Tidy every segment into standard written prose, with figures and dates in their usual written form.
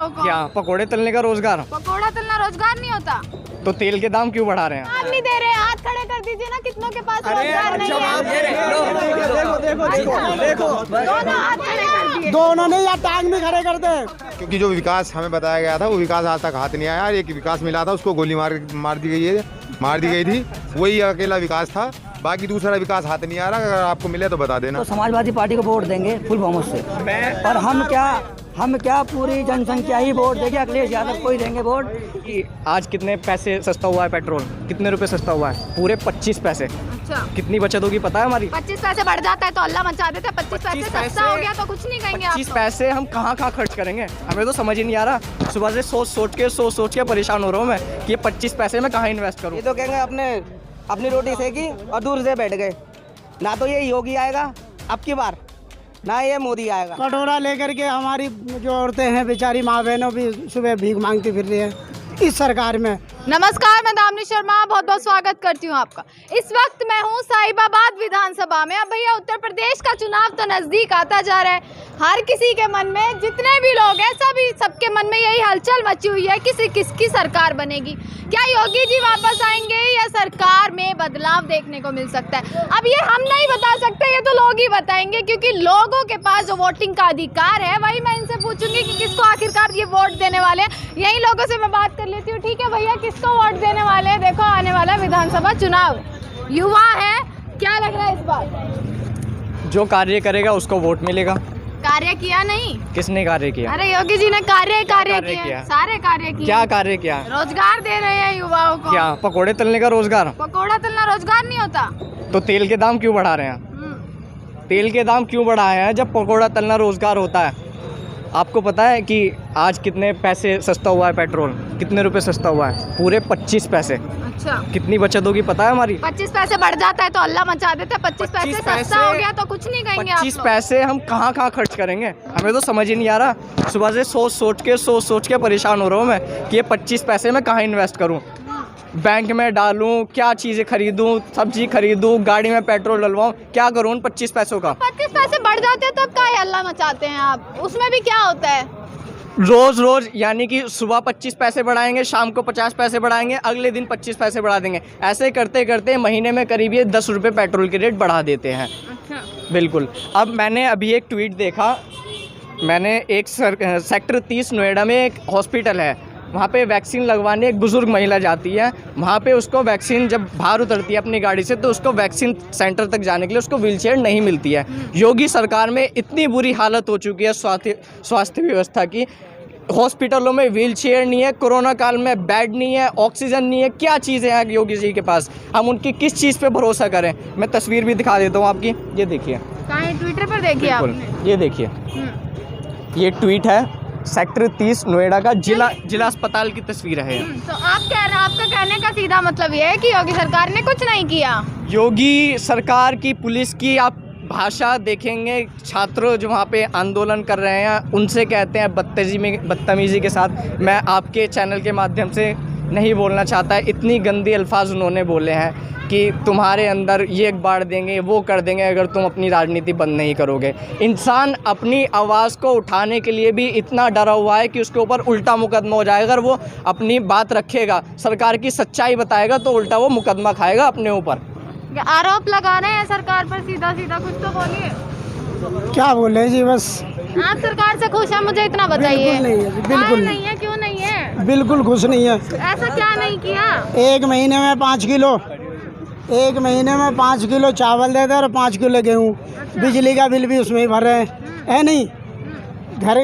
युवाओं को? क्या पकोड़े तलने का रोजगार? पकोड़ा तलना रोजगार नहीं होता? तो तेल के दाम क्यों बढ़ा रहे हैं? आप नहीं दे रहे, हाथ खड़े कर दीजिए ना, कितनों के पास रोजगार नहीं है। दोनों हाथ खड़े कर दिए। दोनों नहीं, या टांग में खड़े करते हैं। क्योंकि जो विकास हमें बताया गया था वो विकास आज तक हाथ नहीं आया। एक विकास मिला था, उसको गोली मार दी गई थी, वही अकेला विकास था। बाकी दूसरा विकास हाथ नहीं आ रहा। अगर आपको मिले तो बता देना। तो समाजवादी पार्टी को वोट देंगे फुल बहुमत से, और हम क्या पूरी जनसंख्या ही वोट देंगे, अखिलेश यादव को ही देंगे वोट। कि आज कितने पैसे सस्ता हुआ है पेट्रोल? कितने रुपए सस्ता हुआ है? पूरे 25 पैसे। अच्छा, कितनी बचत होगी पता है हमारी? 25 पैसे बढ़ जाता है तो अल्लाह मचा देता है। 25 पैसे सस्ता हो गया तो कुछ नहीं कहेंगे आप 25 पैसे हम कहाँ खर्च करेंगे? हमें तो समझ ही नहीं आ रहा। सुबह से सोच के परेशान हो रहा हूँ मैं कि ये 25 पैसे में कहाँ इन्वेस्ट करूँ। ये तो कहेंगे अपनी रोटी सेकी और दूर से बैठ गए। ना तो ये योगी आएगा अब की बार, ना ये मोदी आएगा। कटोरा लेकर के हमारी जो औरतें हैं बेचारी माँ बहनों भी सुबह भीख मांगती फिर रही है इस सरकार में। नमस्कार, मैं दामिनी शर्मा बहुत बहुत स्वागत करती हूँ आपका। इस वक्त मैं हूँ साहिबाबाद विधानसभा में। अब भैया उत्तर प्रदेश का चुनाव तो नजदीक आता जा रहा है। हर किसी के मन में, जितने भी लोग हैं सबके मन में यही हलचल मची हुई है कि किसकी सरकार बनेगी। क्या योगी जी वापस आएंगे या सरकार में बदलाव देखने को मिल सकता है? अब ये हम नहीं बता सकते, ये तो लोग ही बताएंगे, क्योंकि लोगों के पास जो वोटिंग का अधिकार है वही मैं इनसे पूछूंगी कि किसको आखिरकार ये वोट देने वाले हैं। यही लोगों से मैं बात कर लेती हूँ। ठीक है भैया, किसको वोट देने वाले हैं? देखो आने वाला विधानसभा चुनाव, युवा है, क्या लग रहा है इस बार? जो कार्य करेगा उसको वोट मिलेगा। कार्य किया नहीं? किसने कार्य किया? अरे योगी जी ने कार्य किया, सारे कार्य किए। क्या कार्य किया? रोजगार दे रहे हैं युवाओं को। क्या पकोड़े तलने का रोजगार? पकोड़ा तलना रोजगार नहीं होता? तो तेल के दाम क्यों बढ़ा रहे हैं? तेल के दाम क्यों बढ़ाए हैं जब पकोड़ा तलना रोजगार होता है? आपको पता है कि आज कितने पैसे सस्ता हुआ है पेट्रोल? कितने रुपए सस्ता हुआ है? पूरे 25 पैसे। अच्छा, कितनी बचत होगी पता है हमारी? 25 पैसे बढ़ जाता है तो अल्लाह मचा देता है। 25 पैसे सस्ता हो गया तो कुछ नहीं कहेंगे आप 25 लोग। पैसे हम कहाँ खर्च करेंगे? हमें तो समझ ही नहीं आ रहा। सुबह से सोच के परेशान हो रहा हूँ मैं कि ये 25 पैसे मैं कहाँ इन्वेस्ट करूँ। बैंक में डालूं, क्या चीज़ें खरीदूं, सब्जी खरीदूं, गाड़ी में पेट्रोल डलवाऊं, क्या करूं उन 25 पैसों का? 25 पैसे बढ़ जाते हैं तब क्या अल्लाह मचाते हैं आप? उसमें भी क्या होता है? रोज यानी कि सुबह 25 पैसे बढ़ाएंगे, शाम को 50 पैसे बढ़ाएंगे, अगले दिन 25 पैसे बढ़ा देंगे। ऐसे करते करते महीने में करीब ये 10 रुपये पेट्रोल के रेट बढ़ा देते हैं। अच्छा, बिल्कुल। अब मैंने अभी एक ट्वीट देखा, मैंने एक सेक्टर 30 नोएडा में एक हॉस्पिटल है, वहाँ पे वैक्सीन लगवाने एक बुज़ुर्ग महिला जाती है। वहाँ पे उसको वैक्सीन जब बाहर उतरती है अपनी गाड़ी से तो उसको वैक्सीन सेंटर तक जाने के लिए उसको व्हीलचेयर नहीं मिलती है। योगी सरकार में इतनी बुरी हालत हो चुकी है स्वास्थ्य व्यवस्था की, हॉस्पिटलों में व्हीलचेयर नहीं है, कोरोना काल में बेड नहीं है, ऑक्सीजन नहीं है, क्या चीज़ें हैं योगी जी के पास? हम उनकी किस चीज़ पे भरोसा करें? मैं तस्वीर भी दिखा देता हूँ आपकी, ये देखिए। कहाँ ट्विटर पर देखिए आपने? ये देखिए, ये ट्वीट है सेक्टर 30 नोएडा का जिला अस्पताल की तस्वीर है। तो आप कह रहे हैं, आपका कहने का सीधा मतलब ये है कि योगी सरकार ने कुछ नहीं किया? योगी सरकार की, पुलिस की आप भाषा देखेंगे, छात्र जो वहाँ पे आंदोलन कर रहे हैं उनसे कहते हैं बदतमीजी के साथ। मैं आपके चैनल के माध्यम से नहीं बोलना चाहता है, इतनी गंदी अल्फाज उन्होंने बोले हैं कि तुम्हारे अंदर ये बाढ़ देंगे, वो कर देंगे अगर तुम अपनी राजनीति बंद नहीं करोगे। इंसान अपनी आवाज़ को उठाने के लिए भी इतना डरा हुआ है कि उसके ऊपर उल्टा मुकदमा हो जाएगा। अगर वो अपनी बात रखेगा, सरकार की सच्चाई बताएगा तो उल्टा वो मुकदमा खाएगा अपने ऊपर। आरोप लगा रहे हैं सरकार पर, सीधा कुछ तो बोलिए। क्या बोले जी, बस आप सरकार से खुश हैं? मुझे इतना बताइए। बिल्कुल नहीं है। क्यों नहीं है? बिल्कुल खुश नहीं है। ऐसा क्या नहीं किया? एक महीने में 5 किलो चावल देते और 5 किलो गेहूँ। अच्छा। बिजली का बिल भी उसमें ही भर रहे हैं, है नहीं?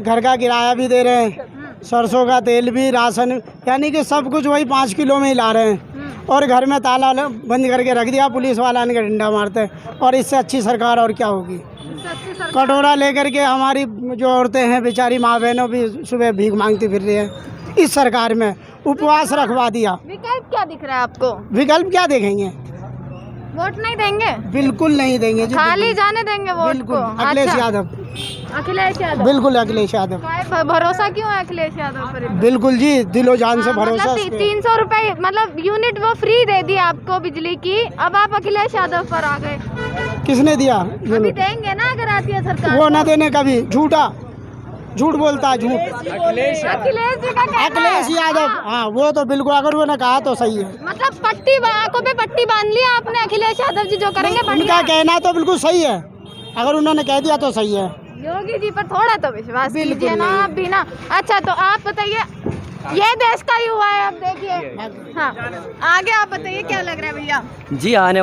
घर का किराया भी दे रहे हैं, सरसों का तेल भी, राशन, यानी कि सब कुछ वही 5 किलो में ही ला रहे हैं। और घर में ताला बंद करके रख दिया, पुलिस वाला आने का डंडा मारते हैं। और इससे अच्छी सरकार और क्या होगी? कटोरा लेकर के हमारी जो औरतें हैं बेचारी माँ बहनों भी सुबह भीख मांगती फिर रही है इस सरकार में। उपवास रखवा दिया। विकल्प क्या दिख रहा है आपको? विकल्प क्या देखेंगे? वोट नहीं देंगे? बिल्कुल नहीं देंगे जी, खाली जाने देंगे वोट को? अखिलेश यादव। बिल्कुल अखिलेश यादव। भरोसा क्यों है अखिलेश यादव पर? बिल्कुल जी, दिलो जान से भरोसा। 300 रुपए मतलब यूनिट वो फ्री दे दी आपको बिजली की, अब आप अखिलेश यादव पर आ गए। किसने दिया? अभी देंगे ना अगर आती है सरकार। वो ना देने का भी झूठा। झूठ बोलता है, झूठ। अखिलेश जी का कहना अखिलेश है। यादव, हाँ वो तो बिल्कुल, अगर उन्होंने कहा तो सही है। मतलब पट्टी आंखों पे पट्टी बांध लिया आपने, अखिलेश यादव जी जो करेंगे उनका बढ़िया। कहना तो बिल्कुल सही है, अगर उन्होंने कह दिया तो सही है। योगी जी पर थोड़ा तो विश्वास बिल्कुल कीजिए ना नहीं। आप भी ना। अच्छा तो आप बताइए, ये देश का युवा है, आप देखिए। हाँ आगे आप बताइए क्या लग रहा है भैया? जी आने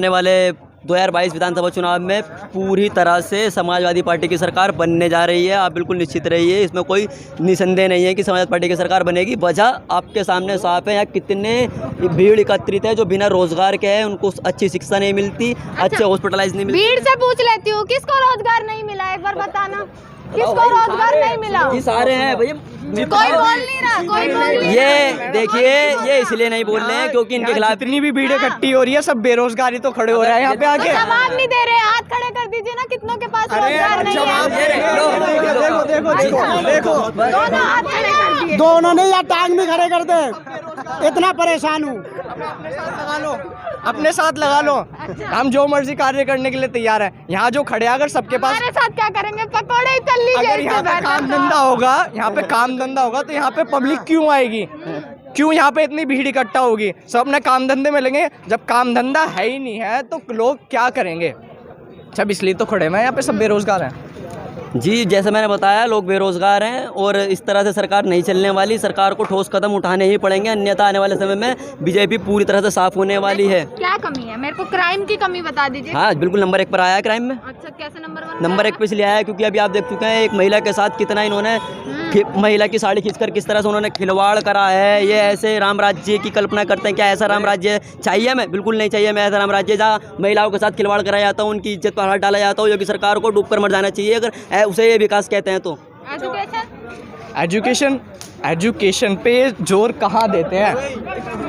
वाले 2022 विधानसभा चुनाव में पूरी तरह से समाजवादी पार्टी की सरकार बनने जा रही है। आप बिल्कुल निश्चित रहिए, इसमें कोई निसंदेह नहीं है कि समाजवादी पार्टी की सरकार बनेगी। वजह आपके सामने साफ है, यहाँ कितने भीड़ एकत्रित है जो बिना रोजगार के हैं, उनको अच्छी शिक्षा नहीं मिलती, अच्छे हॉस्पिटलाइज नहीं मिलती। भीड़ से पूछ लेती हूँ, किसको रोजगार नहीं मिला, एक बार बताना, किसको रोजगार नहीं मिला? जी सारे हैं भैया, कोई बोल नहीं रहा, कोई बोल नहीं रहा। ये देखिए, ये इसलिए नहीं बोल रहे हैं क्योंकि इनके खिलाफ जितनी भी भीड़ इकट्ठी हो रही है, सब बेरोजगारी तो खड़े हो रहे हैं यहाँ पे तो आके। जवाब नहीं दे रहे, हाथ खड़े कर दीजिए ना, कितनों के पास रोजगार नहीं है। देखो दोनों हाथ खड़े कर दिए। दोनों ने या टांग भी खड़े कर दे, इतना परेशान हूँ। अपने साथ लगा लो, हम जो मर्जी कार्य करने के लिए तैयार है। यहाँ जो खड़े हैं, अगर सबके पास, हमारे साथ क्या करेंगे, पकौड़े ही तल लीजिए। अगर यहाँ पे काम धंधा होगा, यहाँ पे काम धंधा होगा तो यहाँ पे पब्लिक क्यों आएगी, क्यों यहाँ पे इतनी भीड़ इकट्ठा होगी? सब अपने काम धंधे में लगे। जब काम धंधा है ही नहीं है तो लोग क्या करेंगे? सब इसलिए तो खड़े हैं यहाँ पे, सब बेरोजगार हैं। जी जैसे मैंने बताया, लोग बेरोजगार हैं और इस तरह से सरकार नहीं चलने वाली। सरकार को ठोस कदम उठाने ही पड़ेंगे, अन्यथा आने वाले समय में बीजेपी पूरी तरह से साफ होने वाली है। क्या कमी है, मेरे को क्राइम की कमी बता दीजिए। हाँ बिल्कुल, नंबर 1 पर आया है क्राइम में। अच्छा कैसे नंबर 1? नंबर 1 पे इसलिए आया है क्योंकि अभी आप देख चुके हैं एक महिला के साथ कितना इन्होंने महिला की साड़ी खींचकर किस तरह से उन्होंने खिलवाड़ करा है। ये ऐसे राम राज्य की कल्पना करते हैं, क्या ऐसा राम राज्य चाहिए हमें? बिल्कुल नहीं चाहिए हमें ऐसा राम राज्य जहाँ महिलाओं के साथ खिलवाड़ कराया जाता हो, उनकी इज्जत पर हाथ डाला जाता हो। योगी सरकार को डूब कर मर जाना चाहिए अगर उसे ये विकास कहते हैं तो। एजुकेशन पे जोर कहाँ देते हैं?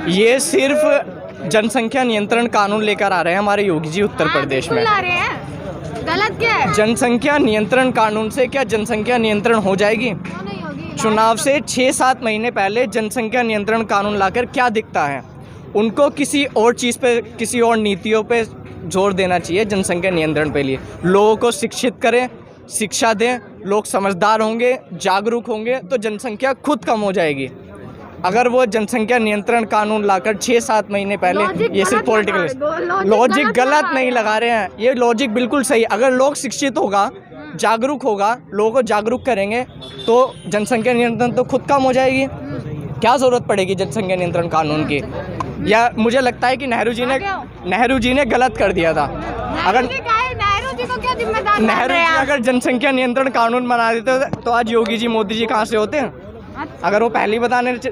ये सिर्फ जनसंख्या नियंत्रण कानून लेकर आ रहे हैं हमारे योगी जी उत्तर प्रदेश में। ला रहे हैं, गलत क्या है? जनसंख्या नियंत्रण कानून से क्या जनसंख्या नियंत्रण हो जाएगी? क्यों नहीं होगी? चुनाव से 6-7 महीने पहले जनसंख्या नियंत्रण कानून लाकर क्या दिखता है? उनको किसी और चीज़ पे, किसी और नीतियों पे जोर देना चाहिए जनसंख्या नियंत्रण पे लिए। लोगों को शिक्षित करें, शिक्षा दें, लोग समझदार होंगे, जागरूक होंगे तो जनसंख्या खुद कम हो जाएगी। अगर वो जनसंख्या नियंत्रण कानून लाकर 6-7 महीने पहले, ये सिर्फ पॉलिटिकल लॉजिक गलत नहीं लगा रहे हैं, ये लॉजिक बिल्कुल सही। अगर लोग शिक्षित होगा, जागरूक होगा, लोगों को जागरूक करेंगे तो जनसंख्या नियंत्रण तो खुद कम हो जाएगी। क्या ज़रूरत पड़ेगी जनसंख्या नियंत्रण कानून की? या मुझे लगता है कि नेहरू जी ने गलत कर दिया था। अगर नेहरू जी को क्या जिम्मेदार नेहरू जी अगर जनसंख्या नियंत्रण कानून बना देते तो आज योगी जी, मोदी जी कहाँ से होते हैं? अगर वो पहले ही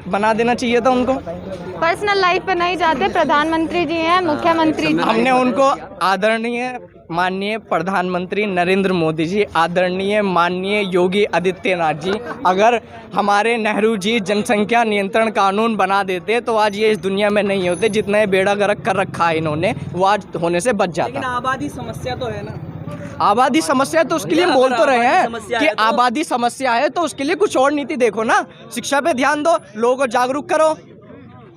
बना देना चाहिए था उनको। पर्सनल लाइफ पे नहीं जाते, प्रधानमंत्री जी हैं, मुख्यमंत्री जी। हमने उनको आदरणीय माननीय प्रधानमंत्री नरेंद्र मोदी जी, आदरणीय माननीय योगी आदित्यनाथ जी, अगर हमारे नेहरू जी जनसंख्या नियंत्रण कानून बना देते तो आज ये इस दुनिया में नहीं होते। जितना बेड़ा गर्क कर रखा है इन्होंने, वो आज होने से बच जाता। लेकिन आबादी समस्या तो है ना। आबादी समस्या है तो उसके लिए हम बोल तो रहे हैं कि आबादी समस्या है तो उसके लिए कुछ और नीति देखो ना। शिक्षा पे ध्यान दो, लोगों को जागरूक करो।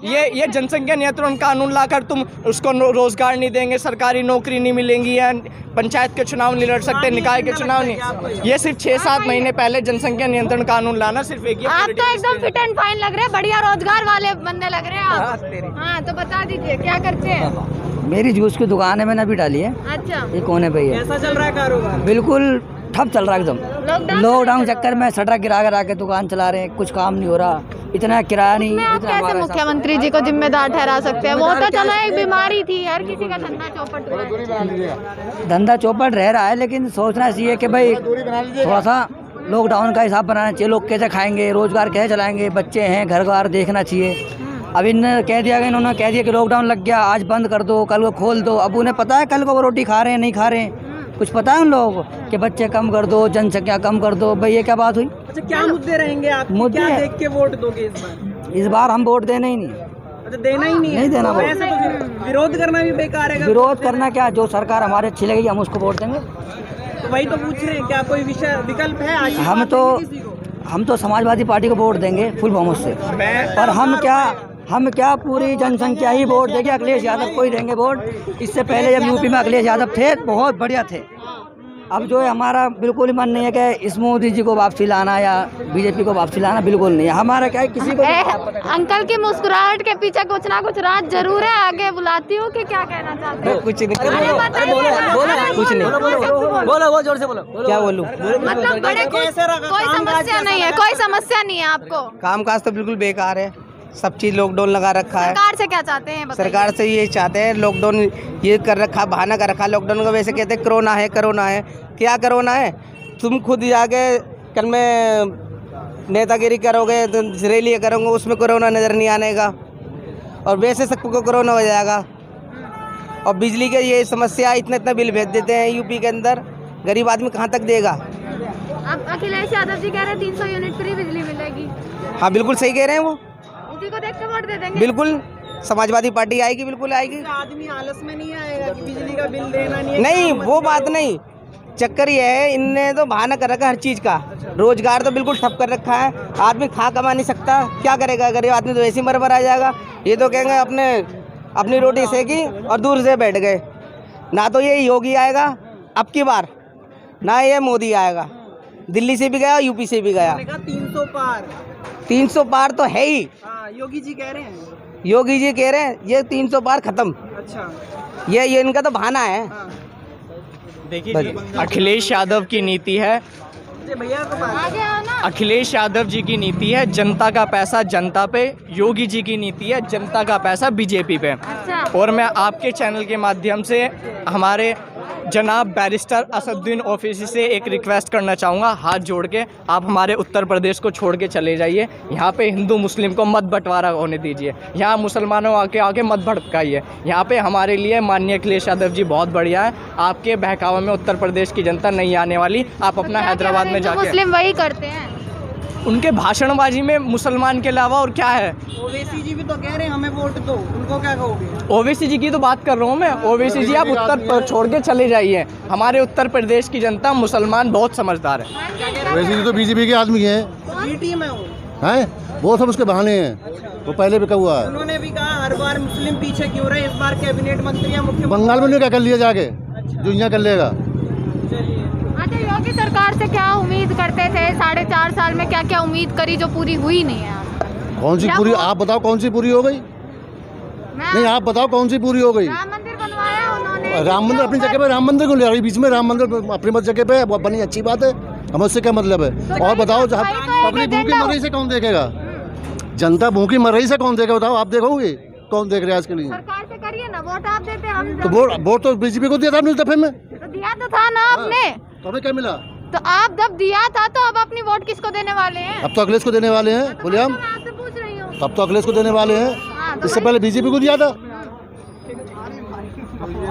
ये जनसंख्या नियंत्रण कानून लाकर तुम उसको रोजगार नहीं देंगे, सरकारी नौकरी नहीं मिलेंगी, या पंचायत के चुनाव नहीं लड़ सकते, निकाय के चुनाव नहीं। ये सिर्फ 6-7 महीने पहले जनसंख्या नियंत्रण कानून लाना सिर्फ एक। आप तो एकदम फिट एंड फाइन लग रहे हैं, बढ़िया रोजगार वाले बंदे लग रहे हैं आप। हाँ तो बता दीजिए क्या करते हैं? मेरी जूस की दुकान है, मैंने अभी डाली है। अच्छा ये कोने पे ही है। कैसा चल रहा है कारोबार? बिल्कुल ठप चल रहा है एकदम। लॉकडाउन चक्कर में शटर गिरा के दुकान चला रहे हैं, कुछ काम नहीं हो रहा, इतना किराया नहीं। आप कैसे मुख्यमंत्री जी को जिम्मेदार ठहरा सकते हैं? वो तो चलो एक बीमारी थी, हर किसी का धंधा चौपट हुआ है। धंधा चौपट रह रहा है, लेकिन सोचना चाहिए कि भाई थोड़ा सा लॉकडाउन का हिसाब बनाना चाहिए। लोग कैसे खाएंगे, रोजगार कैसे चलाएंगे, बच्चे हैं, घर बार देखना चाहिए। अब इन्होंने कह दिया, इन्होंने कह दिया कि लॉकडाउन लग गया, आज बंद कर दो, कल को खोल दो। अब उन्हें पता है कल को वो रोटी खा रहे हैं नहीं खा रहे हैं? कुछ पता है उन लोगों को कि बच्चे कम कर दो, जनसंख्या कम कर दो? भाई ये क्या बात हुई? अच्छा क्या मुद्दे रहेंगे आप? मुद्दे क्या देख के वोट दोगे इस बार? इस बार हम वोट देना ही नहीं। अच्छा देना ही नहीं है? नहीं देना वोट। ऐसे तो फिर विरोध करना भी बेकार है। विरोध करना क्या, जो सरकार हमारे अच्छी लगेगी हम उसको वोट देंगे। तो वही तो पूछ रहे हैं, क्या कोई विकल्प है? आज हम तो समाजवादी पार्टी को वोट देंगे फुल बहुमत से। और हम क्या पूरी जनसंख्या ही वोट देंगे। अखिलेश यादव को ही देंगे वोट। इससे पहले जब यूपी में अखिलेश यादव थे बहुत बढ़िया थे। अब जो है हमारा बिल्कुल ही मन नहीं है कि इस मोदी जी को वापसी लाना या बीजेपी को वापसी लाना, बिल्कुल नहीं है हमारा। क्या है किसी को अंकल की मुस्कुराहट के पीछे कुछ ना कुछ राज जरूर है, आगे बुलाती हूँ कि क्या कहना चाहते हो? कुछ नहीं, कुछ नहीं, बोलो जोर से बोलो। क्या बोलूँ? मतलब कोई समस्या नहीं है, कोई समस्या नहीं है आपको? कामकाज तो बिल्कुल बेकार है, सब चीज़ लॉकडाउन लगा रखा है। सरकार से क्या चाहते हैं बताइए? सरकार से ये चाहते हैं, लॉकडाउन ये कर रखा, बहाना कर रखा लॉकडाउन का। वैसे कहते हैं कोरोना है, कोरोना है, क्या कोरोना है? तुम खुद जाके कल में नेतागिरी करोगे, तो रैली करोगे, उसमें कोरोना नज़र नहीं आने का, और वैसे सबको कोरोना हो जाएगा। और बिजली के ये समस्या, इतना बिल भेज देते हैं यूपी के अंदर, गरीब आदमी कहाँ तक देगा? अब अखिलेश यादव जी कह रहे हैं 300 यूनिट फ्री बिजली मिलेगी। हाँ बिल्कुल सही कह रहे हैं वो, उसी को देख के वोट दे देंगे। बिल्कुल समाजवादी पार्टी आएगी, बिल्कुल आएगी। आदमी आलस में नहीं आएगा कि बिजली का बिल देना नहीं है। नहीं वो बात नहीं, चक्कर ये है इनने तो बहाना कर रखा है हर चीज़ का। रोजगार तो बिल्कुल ठप कर रखा है, आदमी खा कमा नहीं सकता, क्या करेगा? गरीब आदमी तो ऐसे ही मर आ जाएगा। ये तो कहेंगे अपनी रोटी सेकी और दूर से बैठ गए। ना तो ये योगी आएगा अब की बार, ना ये मोदी आएगा। दिल्ली से भी गया, यूपी से भी गया। 300 पार, 300 पार तो है ही। योगी जी कह रहे हैं। योगी जी कह रहे हैं ये 300 पार खत्म। अच्छा, ये इनका तो बहाना है। देखिए अखिलेश यादव की नीति है, भैया को आगे आओ ना। अखिलेश यादव जी की नीति है जनता का पैसा जनता पे, योगी जी की नीति है जनता का पैसा बीजेपी पे। अच्छा। और मैं आपके चैनल के माध्यम से हमारे जनाब बैरिस्टर असदुद्दीन ओवैसी से एक रिक्वेस्ट करना चाहूँगा, हाथ जोड़ के आप हमारे उत्तर प्रदेश को छोड़ के चले जाइए। यहाँ पे हिंदू मुस्लिम को मत बंटवारा होने दीजिए, यहाँ मुसलमानों आके मत भड़काइए। यहाँ पे हमारे लिए माननीय अखिलेश यादव जी बहुत बढ़िया है, आपके बहकावे में उत्तर प्रदेश की जनता नहीं आने वाली। आप अपना हैदराबाद में जाके, मुस्लिम वही करते हैं, उनके भाषणबाजी में मुसलमान के अलावा और क्या है? ओवैसी जी भी तो कह रहे हैं हमें वोट दो, उनको क्या कहोगे? ओवैसी जी की तो बात कर रहा हूँ मैं। ओवैसी जी आप उत्तर छोड़ के चले जाइए, हमारे उत्तर प्रदेश की जनता मुसलमान बहुत समझदार है। ओवैसी जी तो बीजेपी के आदमी हैं, ये टीम है वो। हैं वो सब उसके बहाने हैं, वो पहले भी कहा हुआ है। उन्होंने भी कहा हर बार मुस्लिम पीछे क्यों रहे, इस बार कैबिनेट मंत्री या मुख्यमंत्री बंगाल में नहीं क्या कर लिया जाके, जो यहाँ कर लेगा। अच्छा, योगी सरकार से क्या उम्मीद करते थे? 4.5 साल में क्या क्या उम्मीद करी जो पूरी हुई नहीं है? कौन सी पूरी? आप बताओ कौन सी पूरी हो गई? नहीं आप बताओ कौन सी पूरी हो गई? राम मंदिर बनवाया उन्होंने। राम मंदिर अपनी जगह पे, राम मंदिर को ले रही बीच में, राम मंदिर अपनी मत जगह पे बनी, अच्छी बात है, हमें उससे क्या मतलब है? और बताओ पब्लिक भूखी मर रही से कौन देखेगा? जनता भूखी मर रही से कौन देखेगा? बताओ आप देखोगे कौन देख रहे हैं आज के लिए? सरकार से करिए ना, वोट आप देते, हम तो वोट तो बीजेपी को दिया था आपने उस दफे में, तो दिया तो था ना आपने, तो हमें क्या मिला? तो आप जब दिया था तो अब अपनी वोट किसको देने वाले हैं? अब तो अखिलेश को देने वाले हैं, बोले हम मैं आपसे पूछ रही हूँ। अब तो अखिलेश को देने वाले हैं, हाँ, तो इससे पहले बीजेपी को दिया था।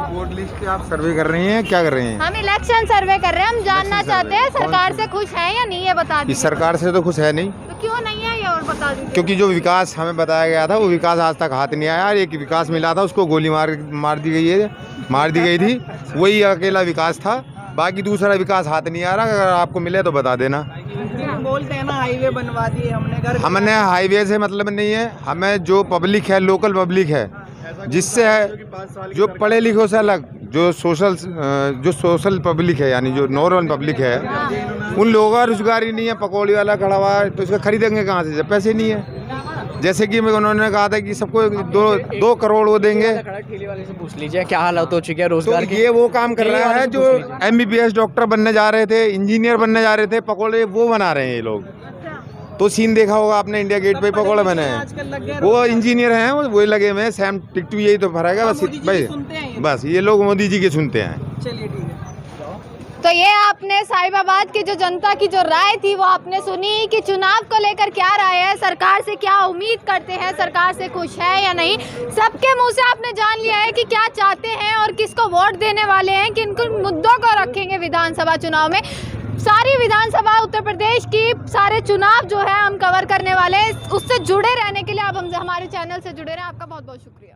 वोट लिस्ट आप सर्वे कर रही हैं, क्या कर रही हैं? हम इलेक्शन सर्वे कर रहे हैं, हम जानना चाहते हैं सरकार से खुश है या नहीं है, बता इस दीजिए। सरकार से तो खुश है नहीं, तो क्यों नहीं है ये और बता दीजिए। क्योंकि जो विकास हमें बताया गया था वो विकास आज तक हाथ नहीं आया। एक विकास मिला था, उसको गोली मार दी गई थी, वही अकेला विकास था, बाकी दूसरा विकास हाथ नहीं आ रहा। अगर आपको मिले तो बता देना। बोलते हैं ना हाईवे बनवा दिए हमने हाईवे से मतलब नहीं है, हमें जो पब्लिक है, लोकल पब्लिक है, जिससे है जो पढ़े लिखों से अलग, जो सोशल पब्लिक है, यानी जो नॉर्मल पब्लिक है, उन लोगों का रोजगार ही नहीं है। पकौड़ी वाला खड़ा हुआ है तो इसका खरीदेंगे कहाँ से जब पैसे नहीं है? जैसे कि उन्होंने कहा था कि सबको 2 करोड़ वो देंगे। ठेले वाले से पूछ लीजिए क्या हालत हो चुकी है रोजगार तो की। ये वो काम कर रहा है जो MBBS डॉक्टर बनने जा रहे थे, इंजीनियर बनने जा रहे थे, पकौड़े वो बना रहे हैं ये लोग। तो सीन देखा होगा आपने, इंडिया गेट पे पकौड़े बने हैं, वो इंजीनियर हैं, वो लगे हुए हैं। सैम टिकटू यही तो फर्क है बस भाई, बस ये लोग मोदी जी के सुनते हैं। चलिए ठीक है। तो ये आपने साहिबाबाद की जो जनता की जो राय थी वो आपने सुनी कि चुनाव को लेकर क्या राय है, सरकार से क्या उम्मीद करते हैं, सरकार से खुश है या नहीं। सबके मुंह से आपने जान लिया है कि क्या चाहते हैं और किसको वोट देने वाले हैं, किन किन मुद्दों को रखेंगे विधानसभा चुनाव में। सारी विधानसभा उत्तर प्रदेश की सारे चुनाव जो है हम कवर करने वाले हैं। उससे जुड़े रहने के लिए आप हमसे हमारे चैनल से जुड़े रहें। आपका बहुत बहुत शुक्रिया।